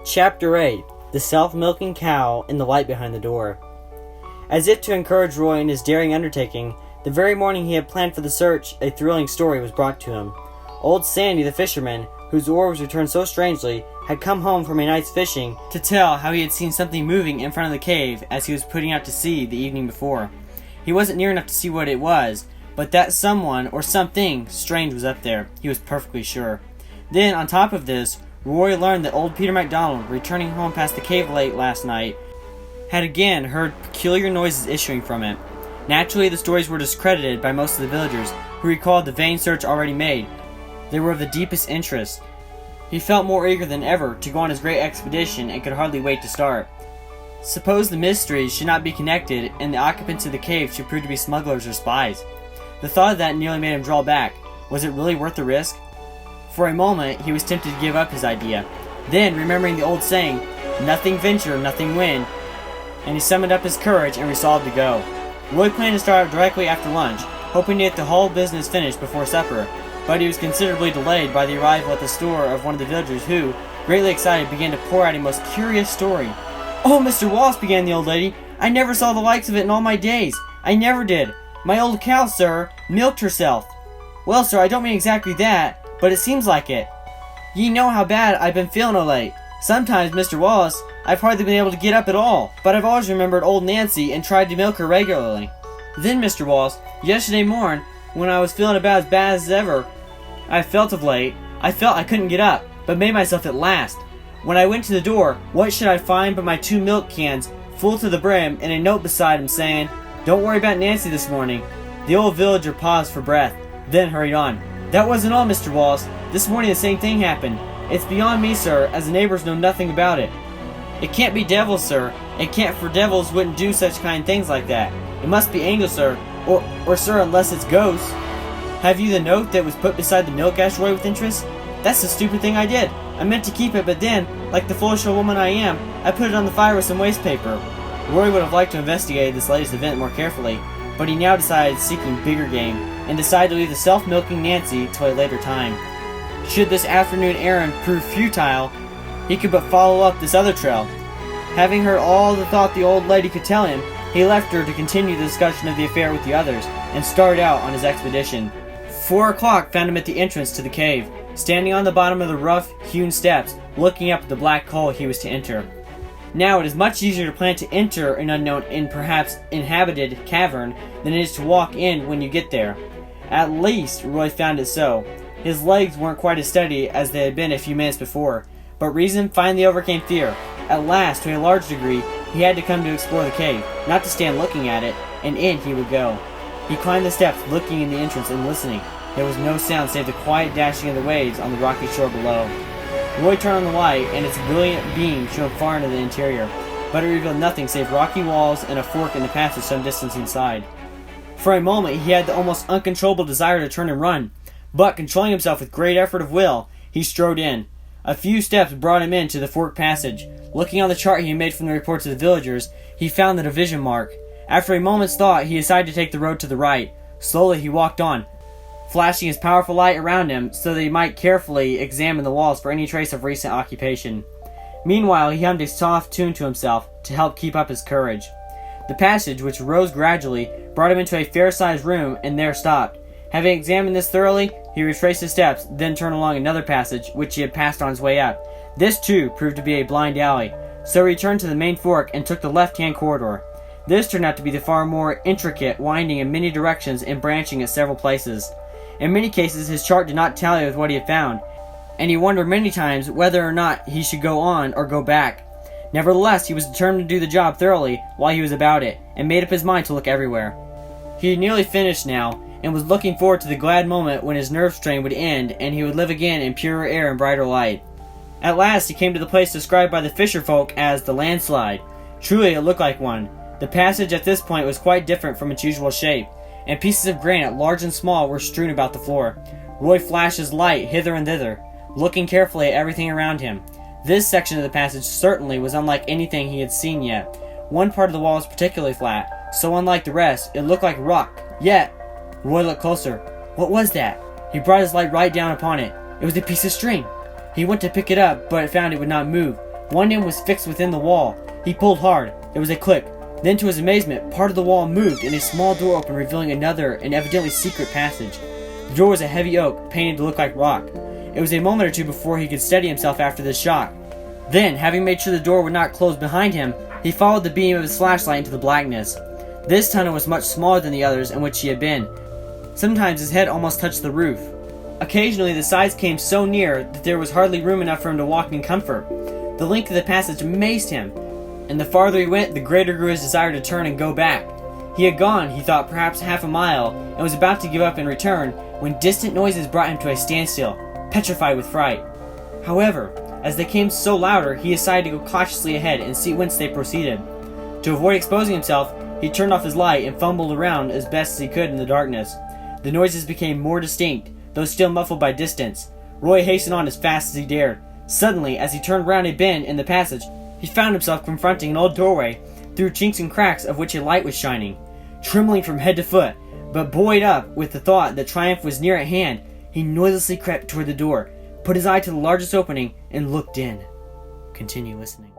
Chapter 8. The Self-Milking Cow and the Light Behind the Door. As if to encourage Roy in his daring undertaking, the very morning he had planned for the search, a thrilling story was brought to him. Old Sandy the fisherman, whose oars returned so strangely, had come home from a night's fishing to tell how he had seen something moving in front of the cave as he was putting out to sea the evening before. He wasn't near enough to see what it was, but that someone or something strange was up there, he was perfectly sure. Then, on top of this, Roy learned that old Peter MacDonald, returning home past the cave late last night, had again heard peculiar noises issuing from it. Naturally, the stories were discredited by most of the villagers, who recalled the vain search already made. They were of the deepest interest. He felt more eager than ever to go on his great expedition and could hardly wait to start. Suppose the mysteries should not be connected and the occupants of the cave should prove to be smugglers or spies. The thought of that nearly made him draw back. Was it really worth the risk? For a moment, he was tempted to give up his idea. Then, remembering the old saying, "Nothing venture, nothing win," and he summoned up his courage and resolved to go. Roy planned to start out directly after lunch, hoping to get the whole business finished before supper, but he was considerably delayed by the arrival at the store of one of the villagers who, greatly excited, began to pour out a most curious story. "Oh, Mr. Wallace," began the old lady, "I never saw the likes of it in all my days. I never did. My old cow, sir, milked herself." "Well, sir, I don't mean exactly that, but it seems like it. Ye know how bad I've been feeling o' late. Sometimes, Mr. Wallace, I've hardly been able to get up at all, but I've always remembered old Nancy and tried to milk her regularly. Then, Mr. Wallace, yesterday morn, when I was feeling about as bad as ever I felt of late, I felt I couldn't get up, but made myself at last. When I went to the door, what should I find but my 2 milk cans, full to the brim, and a note beside 'em saying, 'Don't worry about Nancy this morning.'" The old villager paused for breath, then hurried on. "That wasn't all, Mr. Wallace. This morning the same thing happened. It's beyond me, sir, as the neighbors know nothing about it. It can't be devils, sir. It can't, for devils wouldn't do such kind things like that. It must be angels, sir. Or sir, unless it's ghosts." "Have you the note that was put beside the milk?" asked Roy with interest. "That's the stupid thing I did. I meant to keep it, but then, like the foolish old woman I am, I put it on the fire with some waste paper." Roy would have liked to investigate this latest event more carefully, but he now decided seeking bigger game, and decided to leave the self-milking Nancy till a later time. Should this afternoon errand prove futile, he could but follow up this other trail. Having heard all the thought the old lady could tell him, he left her to continue the discussion of the affair with the others, and started out on his expedition. 4 o'clock found him at the entrance to the cave, standing on the bottom of the rough-hewn steps, looking up at the black hole he was to enter. Now, it is much easier to plan to enter an unknown and perhaps inhabited cavern than it is to walk in when you get there. At least, Roy found it so. His legs weren't quite as steady as they had been a few minutes before, but reason finally overcame fear. At last, to a large degree, he had to come to explore the cave, not to stand looking at it, and in he would go. He climbed the steps, looking in the entrance and listening. There was no sound save the quiet dashing of the waves on the rocky shore below. Roy turned on the light, and its brilliant beam shone far into the interior, but it revealed nothing save rocky walls and a fork in the passage some distance inside. For a moment, he had the almost uncontrollable desire to turn and run, but controlling himself with great effort of will, he strode in. A few steps brought him into the forked passage. Looking on the chart he had made from the reports of the villagers, he found the division mark. After a moment's thought, he decided to take the road to the right. Slowly he walked on, flashing his powerful light around him so that he might carefully examine the walls for any trace of recent occupation. Meanwhile, he hummed a soft tune to himself to help keep up his courage. The passage, which rose gradually, brought him into a fair-sized room and there stopped. Having examined this thoroughly, he retraced his steps, then turned along another passage, which he had passed on his way up. This, too, proved to be a blind alley, so he returned to the main fork and took the left-hand corridor. This turned out to be the far more intricate, winding in many directions and branching at several places. In many cases, his chart did not tally with what he had found, and he wondered many times whether or not he should go on or go back. Nevertheless, he was determined to do the job thoroughly while he was about it, and made up his mind to look everywhere. He had nearly finished now, and was looking forward to the glad moment when his nerve strain would end and he would live again in purer air and brighter light. At last he came to the place described by the fisher folk as the landslide. Truly it looked like one. The passage at this point was quite different from its usual shape, and pieces of granite, large and small, were strewn about the floor. Roy flashed his light hither and thither, looking carefully at everything around him. This section of the passage certainly was unlike anything he had seen yet. One part of the wall was particularly flat, so unlike the rest, it looked like rock. Yet, Roy looked closer. What was that? He brought his light right down upon it. It was a piece of string. He went to pick it up, but found it would not move. One end was fixed within the wall. He pulled hard. There was a click. Then, to his amazement, part of the wall moved and a small door opened, revealing another and evidently secret passage. The door was a heavy oak, painted to look like rock. It was a moment or two before he could steady himself after the shock. Then, having made sure the door would not close behind him, he followed the beam of his flashlight into the blackness. This tunnel was much smaller than the others in which he had been. Sometimes his head almost touched the roof. Occasionally, the sides came so near that there was hardly room enough for him to walk in comfort. The length of the passage amazed him, and the farther he went, the greater grew his desire to turn and go back. He had gone, he thought, perhaps half a mile, and was about to give up and return, when distant noises brought him to a standstill, petrified with fright. However, as they came so louder, he decided to go cautiously ahead and see whence they proceeded. To avoid exposing himself, he turned off his light and fumbled around as best as he could in the darkness. The noises became more distinct, though still muffled by distance. Roy hastened on as fast as he dared. Suddenly, as he turned round a bend in the passage, he found himself confronting an old doorway, through chinks and cracks of which a light was shining. Trembling from head to foot, but buoyed up with the thought that triumph was near at hand, he noiselessly crept toward the door, put his eye to the largest opening, and looked in. Continue listening.